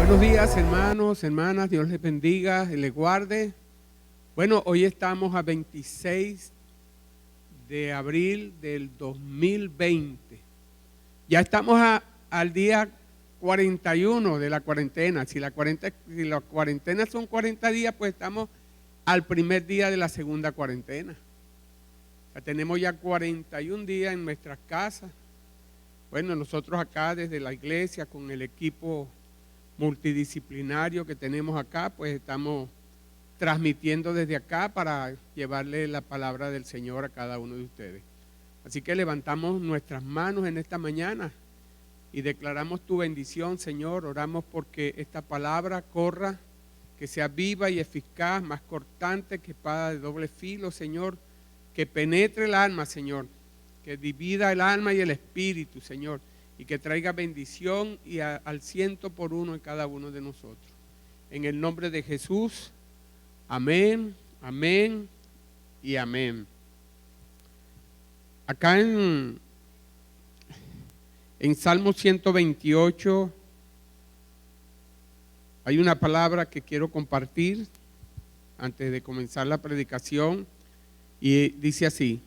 Buenos días, hermanos, hermanas, Dios les bendiga y les guarde. Bueno, hoy estamos a 26 de abril del 2020. Ya estamos al día 41 de la cuarentena. Si la cuarentena son 40 días, pues estamos al primer día de la segunda cuarentena. Ya tenemos ya 41 días en nuestras casas. Bueno, nosotros acá desde la iglesia con el equipo multidisciplinario que tenemos acá, pues estamos transmitiendo desde acá para llevarle la palabra del Señor a cada uno de ustedes. Así que levantamos nuestras manos en esta mañana y declaramos tu bendición, Señor. Oramos porque esta palabra corra, que sea viva y eficaz, más cortante que espada de doble filo, Señor, que penetre el alma, Señor, que divida el alma y el espíritu, Señor, y que traiga bendición y al 100% en cada uno de nosotros. En el nombre de Jesús, amén, amén y amén. Acá en Salmo 128 hay una palabra que quiero compartir antes de comenzar la predicación y dice así,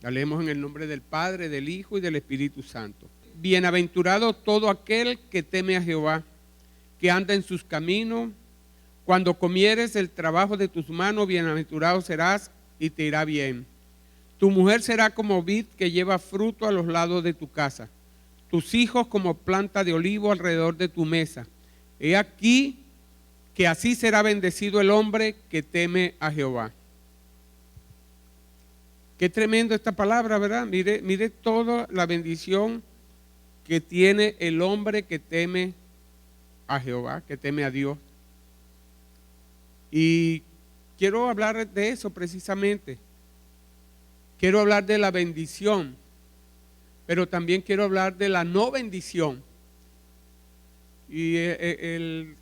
la leemos en el nombre del Padre, del Hijo y del Espíritu Santo. Bienaventurado todo aquel que teme a Jehová, que anda en sus caminos. Cuando comieres el trabajo de tus manos, bienaventurado serás y te irá bien. Tu mujer será como vid que lleva fruto a los lados de tu casa, tus hijos como planta de olivo alrededor de tu mesa. He aquí que así será bendecido el hombre que teme a Jehová. Qué tremendo esta palabra, ¿verdad? Mire toda la bendición que tiene el hombre que teme a Jehová, que teme a Dios. Y quiero hablar de eso precisamente. Quiero hablar de la bendición, pero también quiero hablar de la no bendición. Y el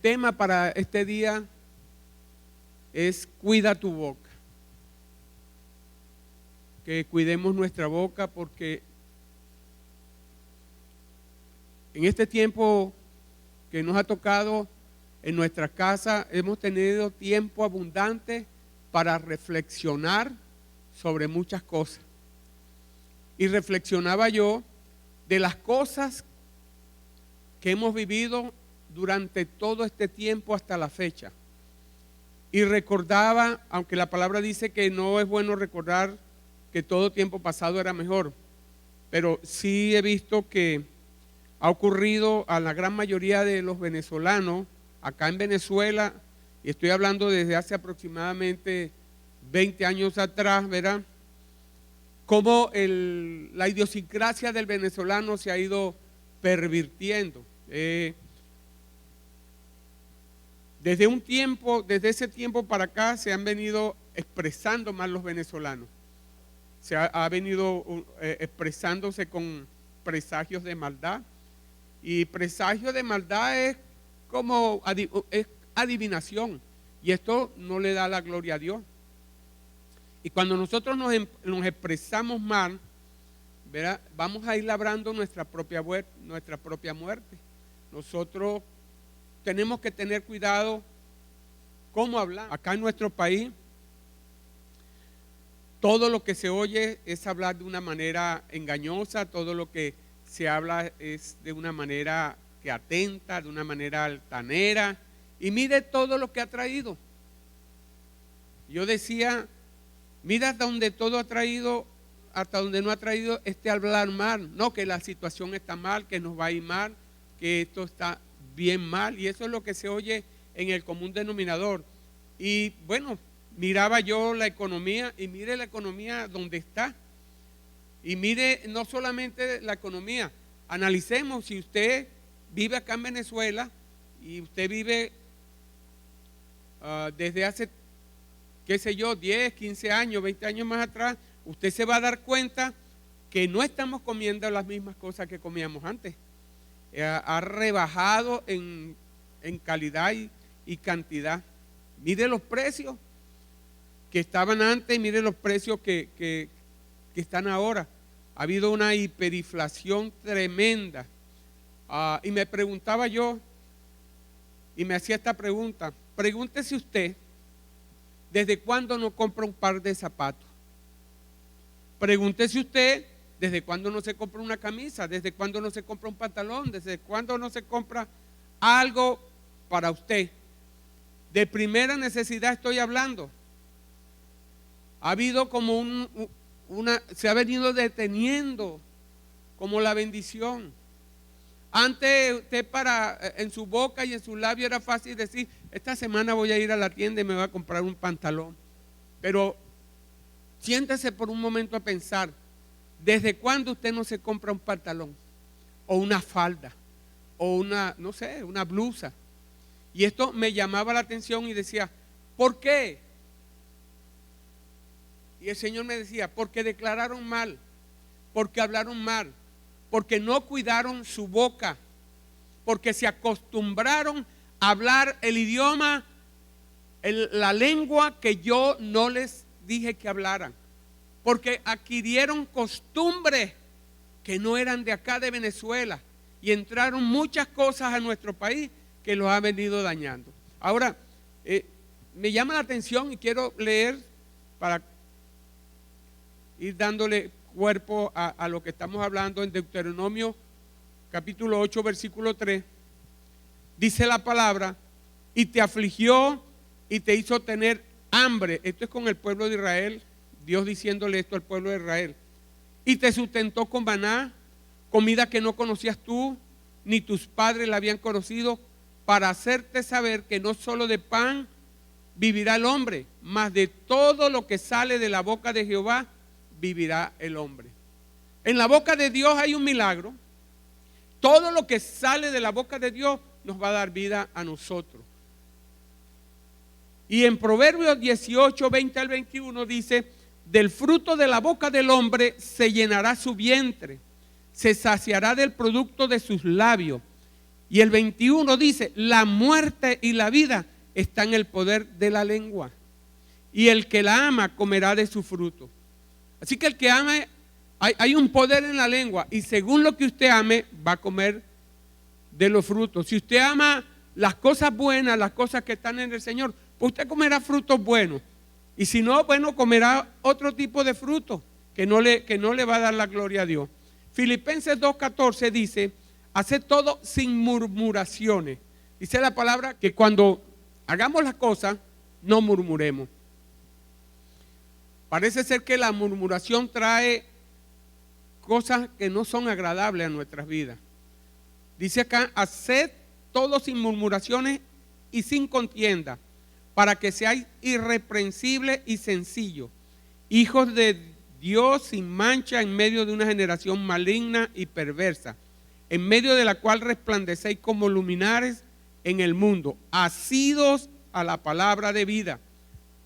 tema para este día es cuida tu boca. Que cuidemos nuestra boca porque en este tiempo que nos ha tocado en nuestra casa hemos tenido tiempo abundante para reflexionar sobre muchas cosas. Y reflexionaba yo de las cosas que hemos vivido durante todo este tiempo hasta la fecha. Y recordaba, aunque la palabra dice que no es bueno recordar que todo tiempo pasado era mejor, pero sí he visto que ha ocurrido a la gran mayoría de los venezolanos acá en Venezuela, y estoy hablando desde hace aproximadamente 20 años atrás, ¿verdad? Cómo la idiosincrasia del venezolano se ha ido pervirtiendo. Desde ese tiempo para acá se han venido expresando más los venezolanos. Se ha venido expresándose con presagios de maldad. Y presagio de maldad es como es adivinación. Y esto no le da la gloria a Dios. Y cuando nosotros nos expresamos mal, ¿verdad? Vamos a ir labrando nuestra propia muerte. Nosotros tenemos que tener cuidado cómo hablar. Acá en nuestro país, todo lo que se oye es hablar de una manera engañosa, todo lo que se habla es de una manera que atenta, de una manera altanera. Y mire todo lo que ha traído. Yo decía, mira hasta donde todo ha traído, hasta donde no ha traído este hablar mal. No, que la situación está mal, que nos va a ir mal, que esto está bien mal. Y eso es lo que se oye en el común denominador. Y bueno, miraba yo la economía y mire la economía donde está. Y mire no solamente la economía, analicemos si usted vive acá en Venezuela y usted vive desde hace, qué sé yo, 10, 15 años, 20 años más atrás, usted se va a dar cuenta que no estamos comiendo las mismas cosas que comíamos antes. Ha rebajado en calidad y cantidad. Mire los precios que estaban antes y mire los precios que están ahora. Ha habido una hiperinflación tremenda. Y me preguntaba yo, y me hacía esta pregunta: pregúntese usted, ¿desde cuándo no compra un par de zapatos? Pregúntese usted, ¿desde cuándo no se compra una camisa? ¿Desde cuándo no se compra un pantalón? ¿Desde cuándo no se compra algo para usted? De primera necesidad estoy hablando. Ha habido como se ha venido deteniendo como la bendición. Antes usted en su boca y en su labio era fácil decir: esta semana voy a ir a la tienda y me voy a comprar un pantalón. Pero siéntese por un momento a pensar, ¿desde cuándo usted no se compra un pantalón? O una falda, o una blusa. Y esto me llamaba la atención y decía: ¿por qué? Y el Señor me decía: porque declararon mal, porque hablaron mal, porque no cuidaron su boca, porque se acostumbraron a hablar el idioma, la lengua que yo no les dije que hablaran, porque adquirieron costumbres que no eran de acá de Venezuela y entraron muchas cosas a nuestro país que los ha venido dañando. Ahora, me llama la atención y quiero leer para ir dándole cuerpo a lo que estamos hablando en Deuteronomio capítulo 8 versículo 3. Dice la palabra: y te afligió y te hizo tener hambre. Esto es con el pueblo de Israel, Dios diciéndole esto al pueblo de Israel. Y te sustentó con maná, comida que no conocías tú, ni tus padres la habían conocido, para hacerte saber que no solo de pan vivirá el hombre, mas de todo lo que sale de la boca de Jehová vivirá el hombre. En la boca de Dios hay un milagro. Todo lo que sale de la boca de Dios nos va a dar vida a nosotros. Y en Proverbios 18, 20 al 21 dice: del fruto de la boca del hombre se llenará su vientre, se saciará del producto de sus labios. Y el 21 dice: la muerte y la vida están en el poder de la lengua, y el que la ama comerá de su fruto. Así que el que ame, hay un poder en la lengua, y según lo que usted ame, va a comer de los frutos. Si usted ama las cosas buenas, las cosas que están en el Señor, pues usted comerá frutos buenos. Y si no, bueno, comerá otro tipo de frutos que no le va a dar la gloria a Dios. Filipenses 2:14 dice: haced todo sin murmuraciones. Dice la palabra que cuando hagamos las cosas, no murmuremos. Parece ser que la murmuración trae cosas que no son agradables a nuestras vidas. Dice acá: haced todo sin murmuraciones y sin contienda, para que seáis irreprensibles y sencillos, hijos de Dios sin mancha en medio de una generación maligna y perversa, en medio de la cual resplandecéis como luminares en el mundo, asidos a la palabra de vida,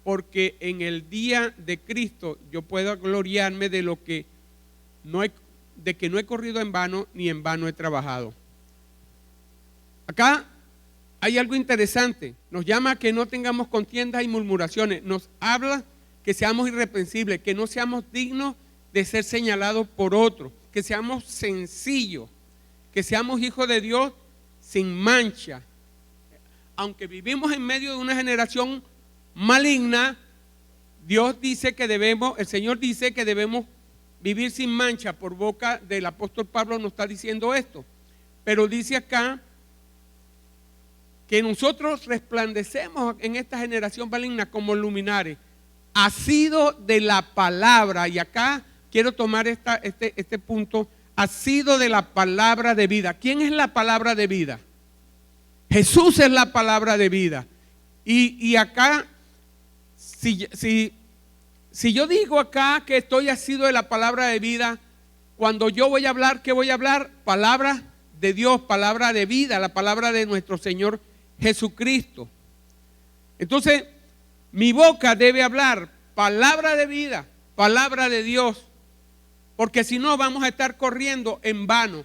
porque en el día de Cristo yo puedo gloriarme de que no he corrido en vano, ni en vano he trabajado. Acá hay algo interesante. Nos llama a que no tengamos contiendas y murmuraciones. Nos habla que seamos irreprensibles, que no seamos dignos de ser señalados por otros, que seamos sencillos, que seamos hijos de Dios sin mancha. Aunque vivimos en medio de una generación maligna, el Señor dice que debemos vivir sin mancha. Por boca del apóstol Pablo nos está diciendo esto. Pero dice acá que nosotros resplandecemos en esta generación maligna como luminares, asido de la palabra. Y acá quiero tomar este punto: asido de la palabra de vida. ¿Quién es la palabra de vida? Jesús es la palabra de vida. Y acá, si yo digo acá que estoy asido de la palabra de vida, cuando yo voy a hablar, ¿qué voy a hablar? Palabra de Dios, palabra de vida, la palabra de nuestro Señor Jesucristo. Entonces, mi boca debe hablar palabra de vida, palabra de Dios, porque si no vamos a estar corriendo en vano.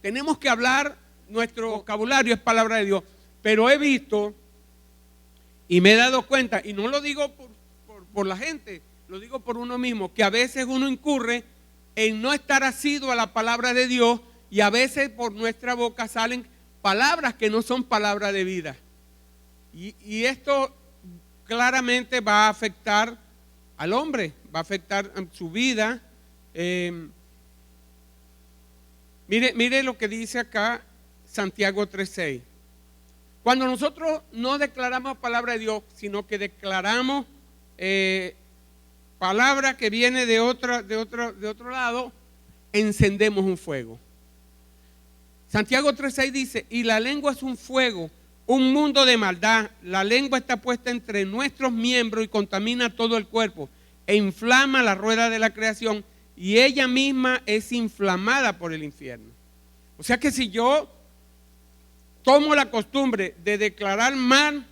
Tenemos que hablar, nuestro vocabulario es palabra de Dios. Pero he visto y me he dado cuenta, y no lo digo por la gente, lo digo por uno mismo, que a veces uno incurre en no estar asido a la palabra de Dios y a veces por nuestra boca salen palabras que no son palabras de vida. Y esto claramente va a afectar al hombre, va a afectar su vida. Mire lo que dice acá Santiago 3:6. Cuando nosotros no declaramos palabra de Dios, sino que declaramos palabra que viene de otro lado, encendemos un fuego. Santiago 3:6 dice, y la lengua es un fuego, un mundo de maldad. La lengua está puesta entre nuestros miembros y contamina todo el cuerpo e inflama la rueda de la creación, y ella misma es inflamada por el infierno. O sea que si yo tomo la costumbre de declarar mal,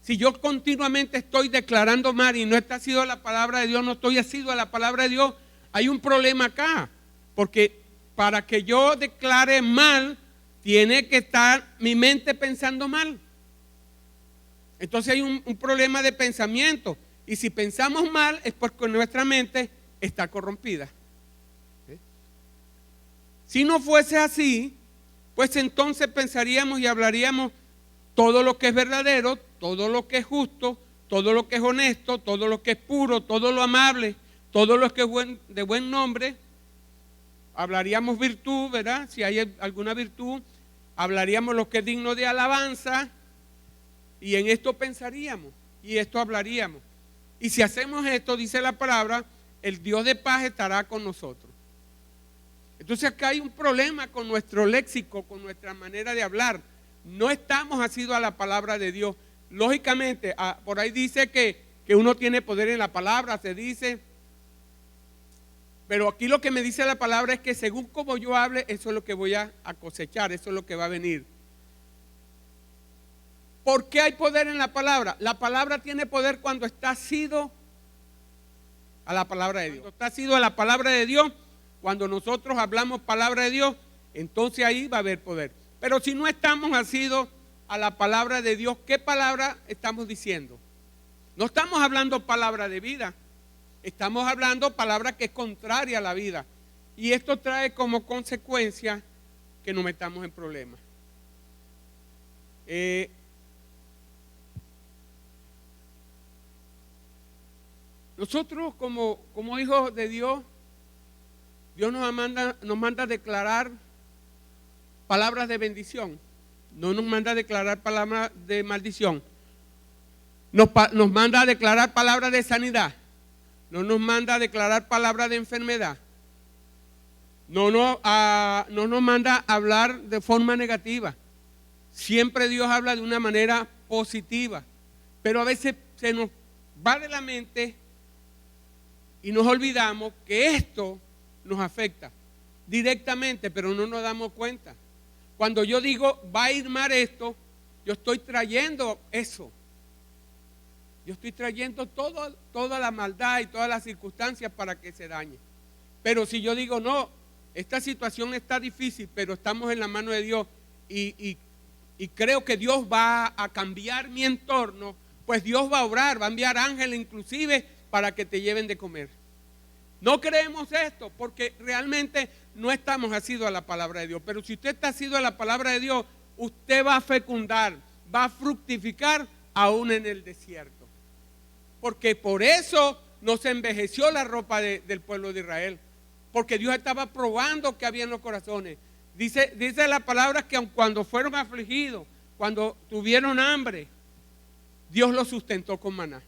si yo continuamente estoy declarando mal y no está sido la palabra de Dios, no estoy asido a la palabra de Dios, hay un problema acá. Porque para que yo declare mal, tiene que estar mi mente pensando mal. Entonces hay un problema de pensamiento. Y si pensamos mal es porque nuestra mente está corrompida. ¿Sí? Si no fuese así, pues entonces pensaríamos y hablaríamos todo lo que es verdadero, todo lo que es justo, todo lo que es honesto, todo lo que es puro, todo lo amable, todo lo que es de buen nombre. Hablaríamos virtud, ¿verdad? Si hay alguna virtud, hablaríamos lo que es digno de alabanza, y en esto pensaríamos y esto hablaríamos. Y si hacemos esto, dice la palabra, el Dios de paz estará con nosotros. Entonces acá hay un problema con nuestro léxico, con nuestra manera de hablar. No estamos asidos a la palabra de Dios. Lógicamente, por ahí dice que uno tiene poder en la palabra, se dice. Pero aquí lo que me dice la palabra es que según como yo hable, eso es lo que voy a cosechar, eso es lo que va a venir. ¿Por qué hay poder en la palabra? La palabra tiene poder cuando está asido a la palabra de Dios. Cuando está asido a la palabra de Dios, cuando nosotros hablamos palabra de Dios, entonces ahí va a haber poder. Pero si no estamos asidos a la palabra de Dios, ¿qué palabra estamos diciendo? No estamos hablando palabra de vida, estamos hablando palabra que es contraria a la vida. Y esto trae como consecuencia que nos metamos en problemas. Nosotros como hijos de Dios, Dios nos manda a declarar palabras de bendición, no nos manda a declarar palabras de maldición. Nos manda a declarar palabras de sanidad, no nos manda a declarar palabras de enfermedad, no nos manda a hablar de forma negativa. Siempre Dios habla de una manera positiva, pero a veces se nos va de la mente y nos olvidamos que esto nos afecta directamente, pero no nos damos cuenta. Cuando yo digo va a ir mal esto, yo estoy trayendo eso. Yo estoy trayendo toda la maldad y todas las circunstancias para que se dañe. Pero si yo digo no, esta situación está difícil, pero estamos en la mano de Dios y creo que Dios va a cambiar mi entorno, pues Dios va a obrar, va a enviar ángeles inclusive para que te lleven de comer. No creemos esto porque realmente no estamos asidos a la palabra de Dios. Pero si usted está asido a la palabra de Dios, usted va a fecundar, va a fructificar aún en el desierto. Porque por eso no se envejeció la ropa del pueblo de Israel. Porque Dios estaba probando que había en los corazones. Dice la palabra que aun cuando fueron afligidos, cuando tuvieron hambre, Dios los sustentó con maná.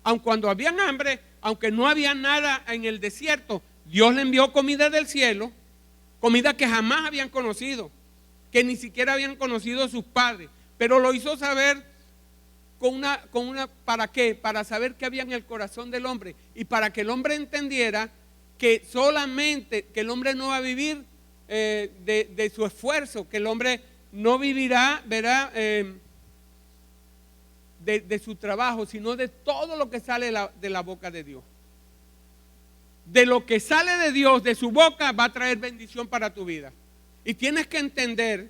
Aun cuando habían hambre, aunque no había nada en el desierto, Dios le envió comida del cielo, comida que jamás habían conocido, que ni siquiera habían conocido sus padres, pero lo hizo saber ¿para qué? Para saber qué había en el corazón del hombre y para que el hombre entendiera que solamente, que el hombre no va a vivir de su esfuerzo, que el hombre no vivirá, verá, de su trabajo, sino de todo lo que sale de la boca de Dios. De lo que sale de Dios, de su boca, va a traer bendición para tu vida. Y tienes que entender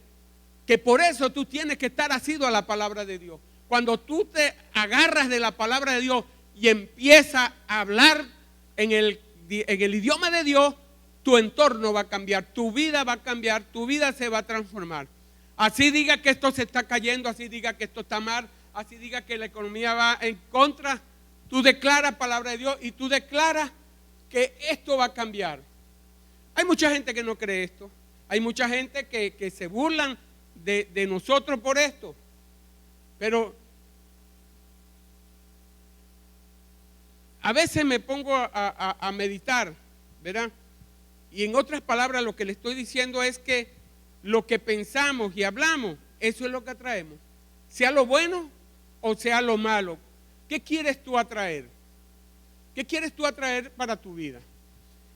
que por eso tú tienes que estar asido a la palabra de Dios. Cuando tú te agarras de la palabra de Dios y empiezas a hablar en el idioma de Dios, tu entorno va a cambiar, tu vida va a cambiar, tu vida se va a transformar. Así diga que esto se está cayendo, así diga que esto está mal, así diga que la economía va en contra, tú declaras palabra de Dios y tú declaras que esto va a cambiar. Hay mucha gente que no cree esto, hay mucha gente que se burlan de nosotros por esto, pero a veces me pongo a meditar, ¿verdad? Y en otras palabras lo que le estoy diciendo es que lo que pensamos y hablamos, eso es lo que atraemos. Sea lo bueno o sea lo malo. ¿Qué quieres tú atraer? ¿Qué quieres tú atraer para tu vida?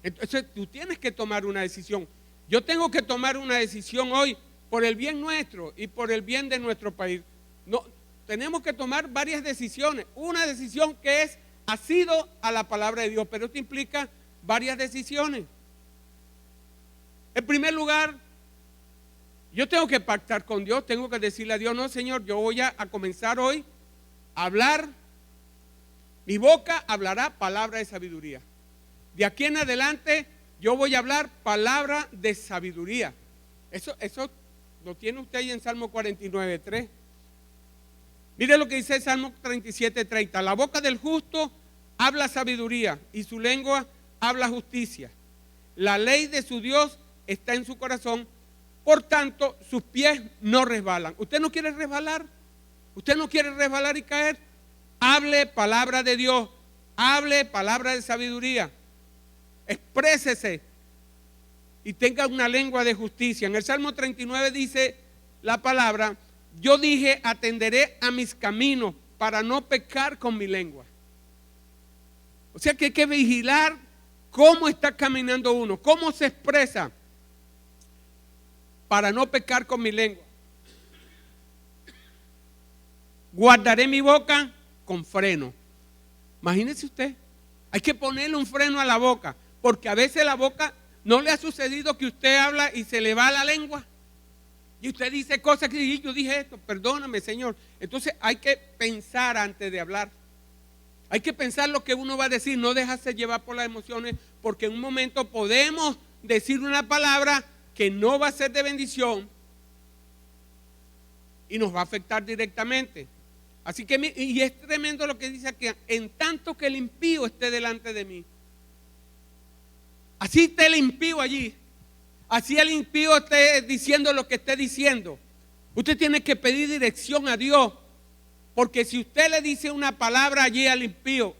Entonces tú tienes que tomar una decisión. Yo tengo que tomar una decisión hoy por el bien nuestro y por el bien de nuestro país. No, tenemos que tomar varias decisiones. Una decisión que es asido a la palabra de Dios, pero esto implica varias decisiones. En primer lugar, yo tengo que pactar con Dios, tengo que decirle a Dios, no, Señor, yo voy a comenzar hoy a hablar, mi boca hablará palabra de sabiduría. De aquí en adelante yo voy a hablar palabra de sabiduría. Eso lo tiene usted ahí en Salmo 49:3. Mire lo que dice el Salmo 37:30. La boca del justo habla sabiduría y su lengua habla justicia. La ley de su Dios está en su corazón, por tanto sus pies no resbalan. ¿Usted no quiere resbalar? ¿Usted no quiere resbalar y caer? Hable palabra de Dios, hable palabra de sabiduría, exprésese y tenga una lengua de justicia. En el Salmo 39 dice la palabra, yo dije, atenderé a mis caminos para no pecar con mi lengua. O sea que hay que vigilar cómo está caminando uno, cómo se expresa para no pecar con mi lengua. Guardaré mi boca con freno. Imagínese usted, hay que ponerle un freno a la boca, porque a veces la boca, ¿no le ha sucedido que usted habla y se le va la lengua? Y usted dice cosas que yo dije esto, perdóname, Señor. Entonces hay que pensar antes de hablar. Hay que pensar lo que uno va a decir, no dejarse llevar por las emociones, porque en un momento podemos decir una palabra que no va a ser de bendición y nos va a afectar directamente. Así que, y es tremendo lo que dice aquí, en tanto que el impío esté delante de mí. Así esté el impío allí, así el impío esté diciendo lo que esté diciendo. Usted tiene que pedir dirección a Dios, porque si usted le dice una palabra allí al impío,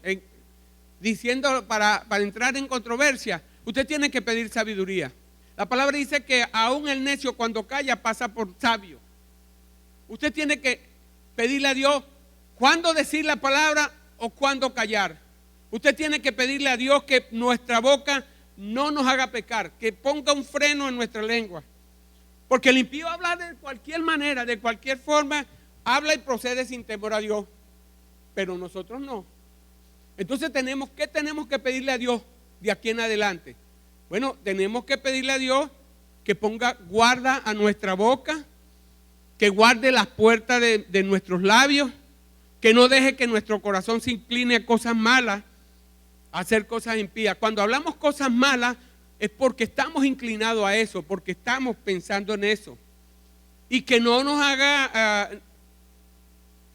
diciendo para entrar en controversia, usted tiene que pedir sabiduría. La palabra dice que aún el necio cuando calla pasa por sabio. Usted tiene que pedirle a Dios cuándo decir la palabra o cuándo callar. Usted tiene que pedirle a Dios que nuestra boca no nos haga pecar, que ponga un freno en nuestra lengua. Porque el impío habla de cualquier manera, de cualquier forma, habla y procede sin temor a Dios. Pero nosotros no. Entonces ¿qué tenemos que pedirle a Dios de aquí en adelante? Bueno, tenemos que pedirle a Dios que ponga guarda a nuestra boca, que guarde las puertas de nuestros labios, que no deje que nuestro corazón se incline a cosas malas, a hacer cosas impías. Cuando hablamos cosas malas es porque estamos inclinados a eso, porque estamos pensando en eso. Y que no nos haga,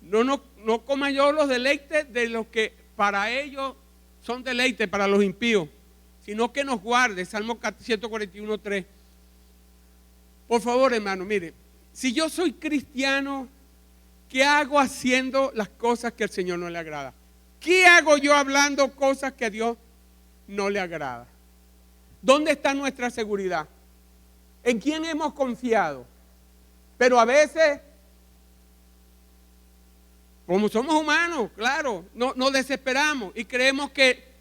no coma yo los deleites de los que para ellos son deleites, para los impíos, sino que nos guarde. Salmo 141:3. Por favor, hermano, mire, si yo soy cristiano, ¿qué hago haciendo las cosas que al Señor no le agrada? ¿Qué hago yo hablando cosas que a Dios no le agrada? ¿Dónde está nuestra seguridad? ¿En quién hemos confiado? Pero a veces, como somos humanos, claro, nos desesperamos y creemos que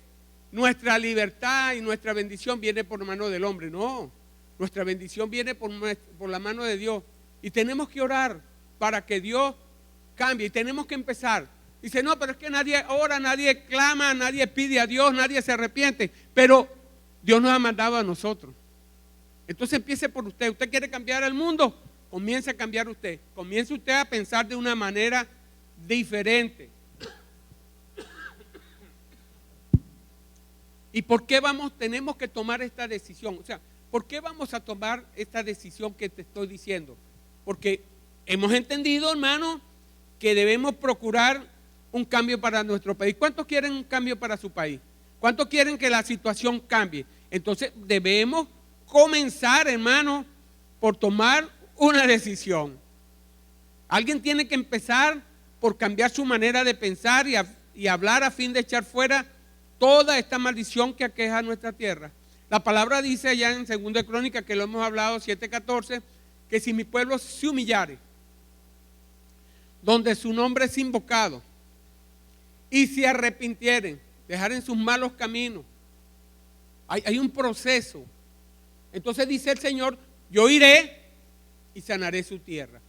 nuestra libertad y nuestra bendición viene por mano del hombre. No, nuestra bendición viene por la mano de Dios. Y tenemos que orar para que Dios cambie. Y tenemos que empezar. Dice, no, pero es que nadie ora, nadie clama, nadie pide a Dios, nadie se arrepiente. Pero Dios nos ha mandado a nosotros. Entonces empiece por usted. ¿Usted quiere cambiar el mundo? Comience a cambiar usted. Comience usted a pensar de una manera diferente. ¿Y por qué tenemos que tomar esta decisión? O sea, ¿por qué vamos a tomar esta decisión que te estoy diciendo? Porque hemos entendido, hermano, que debemos procurar un cambio para nuestro país. ¿Cuántos quieren un cambio para su país? ¿Cuántos quieren que la situación cambie? Entonces debemos comenzar, hermano, por tomar una decisión. Alguien tiene que empezar por cambiar su manera de pensar y hablar a fin de echar fuera toda esta maldición que aqueja nuestra tierra. La palabra dice allá en 2 de Crónicas, que lo hemos hablado, 7:14, que si mi pueblo se humillare, donde su nombre es invocado, y se arrepintieren, dejaren sus malos caminos. Hay un proceso. Entonces dice el Señor, yo iré y sanaré su tierra.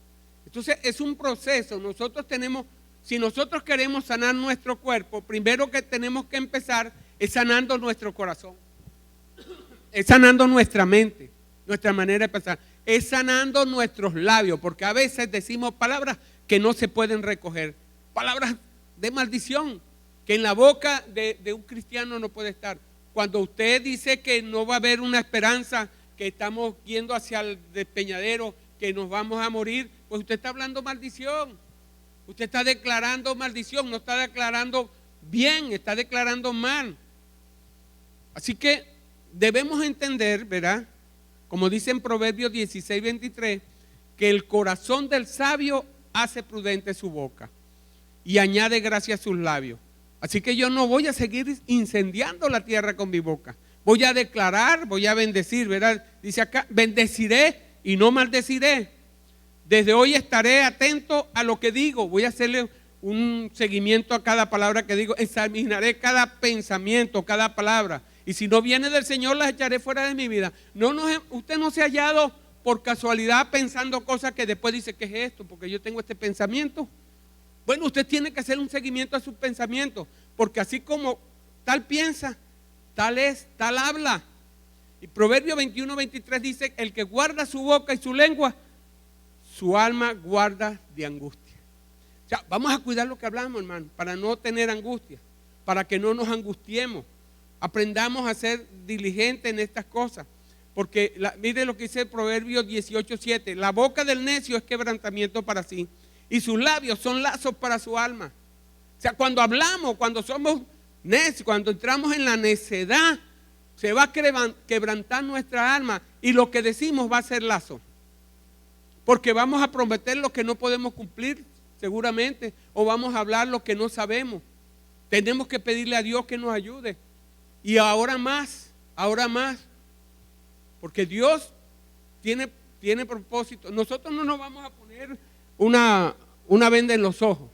Entonces es un proceso. Si nosotros queremos sanar nuestro cuerpo, primero que tenemos que empezar es sanando nuestro corazón, es sanando nuestra mente, nuestra manera de pensar, es sanando nuestros labios, porque a veces decimos palabras que no se pueden recoger, palabras de maldición que en la boca de un cristiano no puede estar. Cuando usted dice que no va a haber una esperanza, que estamos yendo hacia el despeñadero, que nos vamos a morir, pues usted está hablando maldición. Usted está declarando maldición, no está declarando bien, está declarando mal. Así que debemos entender, ¿verdad? Como dice en Proverbios 16:23, que el corazón del sabio hace prudente su boca y añade gracia a sus labios. Así que yo no voy a seguir incendiando la tierra con mi boca. Voy a declarar, voy a bendecir, ¿verdad? Dice acá, bendeciré y no maldeciré. Desde hoy estaré atento a lo que digo. Voy a hacerle un seguimiento a cada palabra que digo. Examinaré cada pensamiento, cada palabra. Y si no viene del Señor, las echaré fuera de mi vida. Usted no se ha hallado por casualidad pensando cosas que después dice, ¿qué es esto? Porque yo tengo este pensamiento. Bueno, usted tiene que hacer un seguimiento a sus pensamientos, porque así como tal piensa, tal es, tal habla. Y Proverbio 21:23 dice, el que guarda su boca y su lengua, su alma guarda de angustia. O sea, vamos a cuidar lo que hablamos, hermano, para no tener angustia, para que no nos angustiemos. Aprendamos a ser diligentes en estas cosas. Porque mire lo que dice Proverbios 18:7, la boca del necio es quebrantamiento para sí, y sus labios son lazos para su alma. O sea, cuando hablamos, cuando somos necios, cuando entramos en la necedad, se va a quebrantar nuestra alma y lo que decimos va a ser lazo. Porque vamos a prometer lo que no podemos cumplir seguramente, o vamos a hablar lo que no sabemos. Tenemos que pedirle a Dios que nos ayude. Y ahora más, porque Dios tiene propósito. Nosotros no nos vamos a poner una venda en los ojos.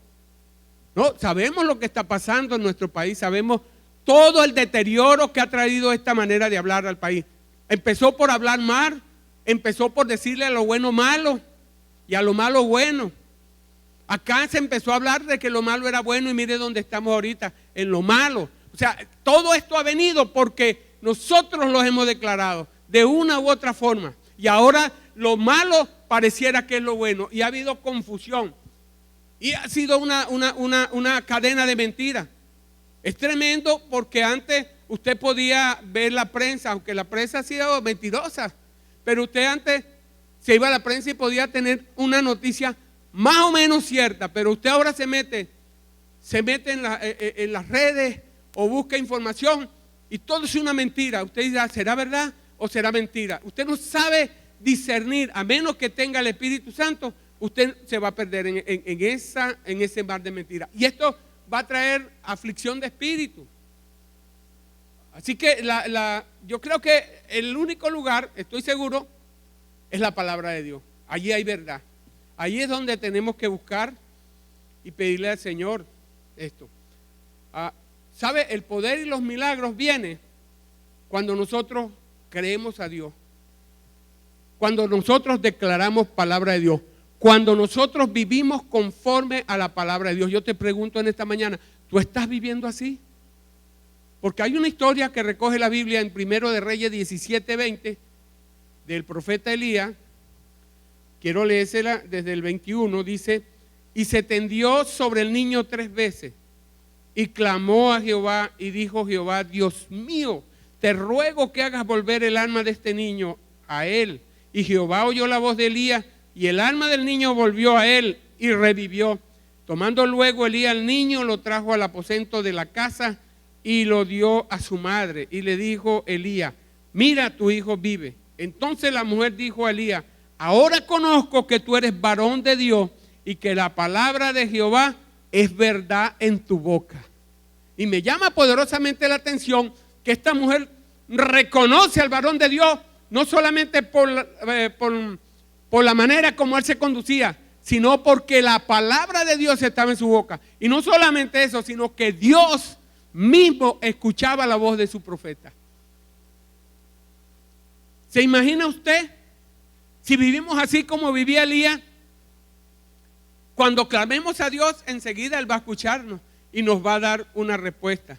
No, sabemos lo que está pasando en nuestro país, sabemos todo el deterioro que ha traído esta manera de hablar al país. Empezó por hablar mal, empezó por decirle a lo bueno malo y a lo malo bueno. Acá se empezó a hablar de que lo malo era bueno y mire dónde estamos ahorita, en lo malo. O sea, todo esto ha venido porque nosotros los hemos declarado de una u otra forma. Y ahora lo malo pareciera que es lo bueno. Y ha habido confusión. Y ha sido una cadena de mentiras. Es tremendo porque antes usted podía ver la prensa, aunque la prensa ha sido mentirosa. Pero usted antes se iba a la prensa y podía tener una noticia más o menos cierta. Pero usted ahora se mete en las redes o busca información y todo es una mentira. Usted dirá, ¿será verdad o será mentira? Usted no sabe discernir, a menos que tenga el Espíritu Santo, usted se va a perder en ese mar de mentiras. Y esto va a traer aflicción de espíritu. Así que yo creo que el único lugar, estoy seguro, es la palabra de Dios. Allí hay verdad. Allí es donde tenemos que buscar y pedirle al Señor esto. ¿Sabe? El poder y los milagros vienen cuando nosotros creemos a Dios, cuando nosotros declaramos palabra de Dios, cuando nosotros vivimos conforme a la palabra de Dios. Yo te pregunto en esta mañana, ¿tú estás viviendo así? Porque hay una historia que recoge la Biblia en 1 de Reyes 17:20 del profeta Elías. Quiero leérsela desde el 21. Dice, y se tendió sobre el niño 3 veces Y clamó a Jehová y dijo Jehová: Dios mío, te ruego que hagas volver el alma de este niño a él. Y Jehová oyó la voz de Elías, y el alma del niño volvió a él y revivió. Tomando luego Elías al niño, lo trajo al aposento de la casa y lo dio a su madre. Y le dijo Elías: mira, tu hijo vive. Entonces la mujer dijo a Elías: ahora conozco que tú eres varón de Dios y que la palabra de Jehová es verdad en tu boca. Y me llama poderosamente la atención que esta mujer reconoce al varón de Dios, no solamente por la manera como él se conducía, sino porque la palabra de Dios estaba en su boca. Y no solamente eso, sino que Dios mismo escuchaba la voz de su profeta. ¿Se imagina usted si vivimos así como vivía Elías? Cuando clamemos a Dios, enseguida Él va a escucharnos y nos va a dar una respuesta.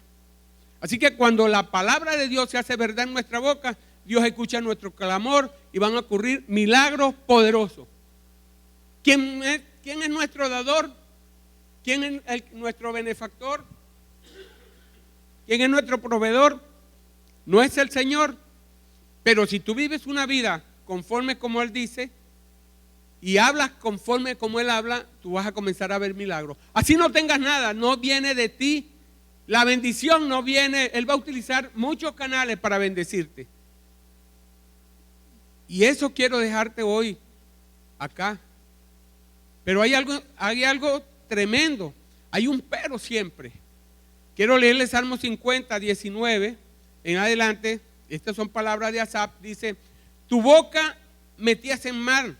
Así que cuando la palabra de Dios se hace verdad en nuestra boca, Dios escucha nuestro clamor y van a ocurrir milagros poderosos. ¿Quién es nuestro dador? ¿Quién es nuestro benefactor? ¿Quién es nuestro proveedor? No es el Señor. Pero si tú vives una vida conforme como Él dice y hablas conforme como Él habla, tú vas a comenzar a ver milagros. Así no tengas nada, no viene de ti. La bendición no viene, Él va a utilizar muchos canales para bendecirte. Y eso quiero dejarte hoy acá. Pero hay algo tremendo. Hay un pero siempre. Quiero leerle Salmo 50, 19 en adelante. Estas son palabras de Asaf. Dice: tu boca metías en mal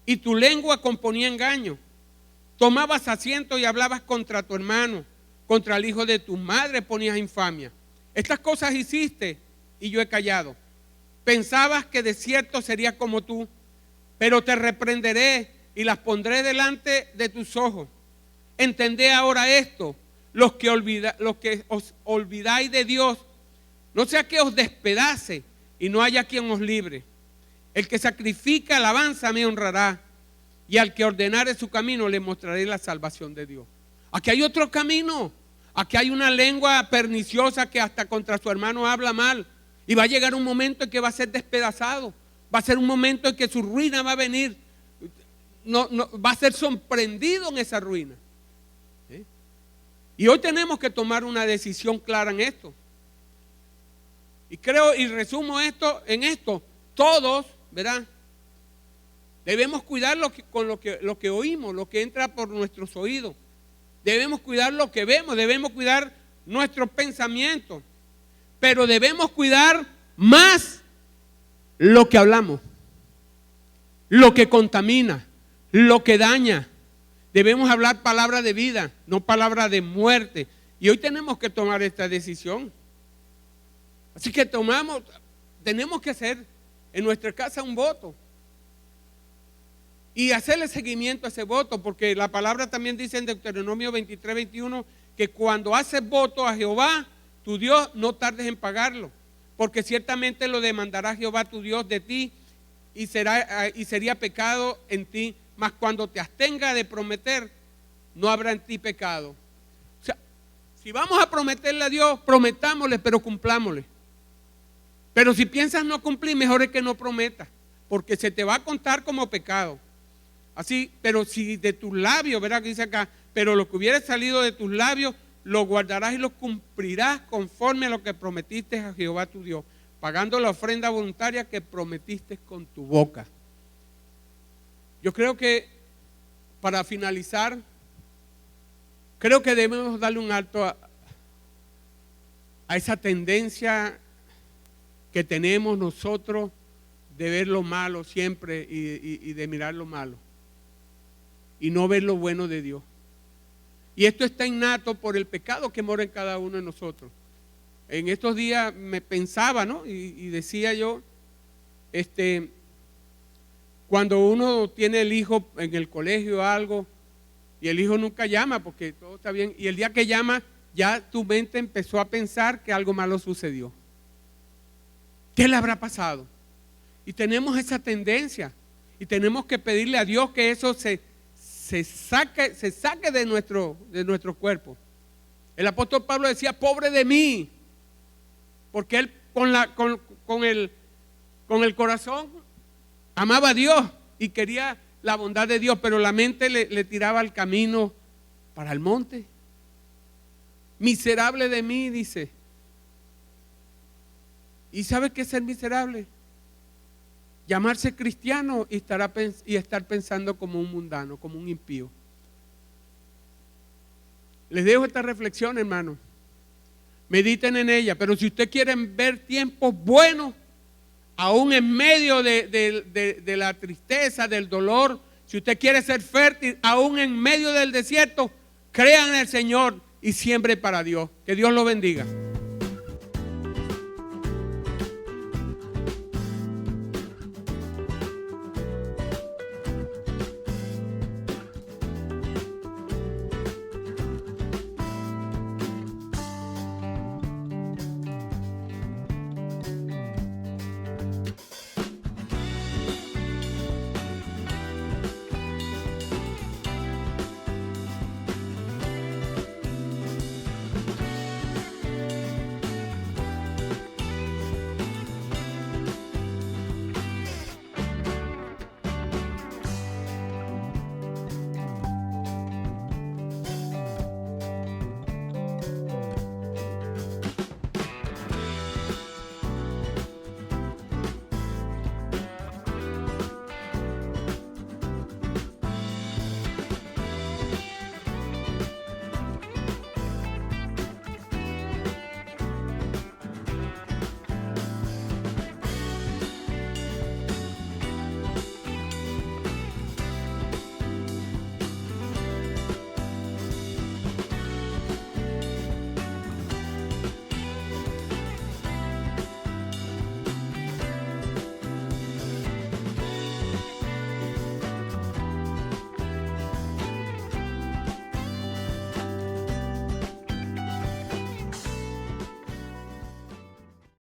y tu lengua componía engaño. Tomabas asiento y hablabas contra tu hermano, contra el hijo de tu madre ponías infamia. Estas cosas hiciste y yo he callado. Pensabas que de cierto serías como tú, pero te reprenderé y las pondré delante de tus ojos. Entended ahora esto, los que os olvidáis de Dios, no sea que os despedace y no haya quien os libre. El que sacrifica alabanza me honrará, y al que ordenare su camino le mostraré la salvación de Dios. Aquí hay otro camino. Aquí hay una lengua perniciosa que hasta contra su hermano habla mal. Y va a llegar un momento en que va a ser despedazado. Va a ser un momento en que su ruina va a venir. Va a ser sorprendido en esa ruina. Y hoy tenemos que tomar una decisión clara en esto. Y creo y resumo esto en esto. Todos, ¿verdad? Debemos cuidar lo que oímos, lo que entra por nuestros oídos. Debemos cuidar lo que vemos, debemos cuidar nuestros pensamientos. Pero debemos cuidar más lo que hablamos, lo que contamina, lo que daña. Debemos hablar palabra de vida, no palabra de muerte. Y hoy tenemos que tomar esta decisión. Así que tenemos que hacer en nuestra casa un voto. Y hacerle seguimiento a ese voto, porque la palabra también dice en Deuteronomio 23, 21, que cuando haces voto a Jehová, tu Dios, no tardes en pagarlo, porque ciertamente lo demandará Jehová tu Dios de ti y sería pecado en ti. Mas cuando te abstenga de prometer, no habrá en ti pecado. O sea, si vamos a prometerle a Dios, prometámosle, pero cumplámosle. Pero si piensas no cumplir, mejor es que no prometas, porque se te va a contar como pecado. Así, pero si de tus labios, ¿verdad que dice acá? Pero lo que hubiera salido de tus labios, lo guardarás y lo cumplirás conforme a lo que prometiste a Jehová tu Dios, pagando la ofrenda voluntaria que prometiste con tu boca. Yo creo que, para finalizar, creo que debemos darle un alto a esa tendencia que tenemos nosotros de ver lo malo siempre y de mirar lo malo y no ver lo bueno de Dios. Y esto está innato por el pecado que mora en cada uno de nosotros. En estos días me pensaba, ¿no? Y decía yo, cuando uno tiene el hijo en el colegio o algo, y el hijo nunca llama porque todo está bien, y el día que llama, ya tu mente empezó a pensar que algo malo sucedió. ¿Qué le habrá pasado? Y tenemos esa tendencia, y tenemos que pedirle a Dios que eso se saque de nuestro cuerpo. El apóstol Pablo decía, pobre de mí, porque él con el corazón amaba a Dios y quería la bondad de Dios, pero la mente le tiraba al camino para el monte. Miserable de mí, dice. ¿Y sabe qué es ser miserable? Llamarse cristiano y estar pensando como un mundano, como un impío. Les dejo esta reflexión, hermano. Mediten en ella. Pero si ustedes quieren ver tiempos buenos, aún en medio de la tristeza, del dolor, si usted quiere ser fértil, aún en medio del desierto, crean en el Señor y siembre para Dios. Que Dios lo bendiga.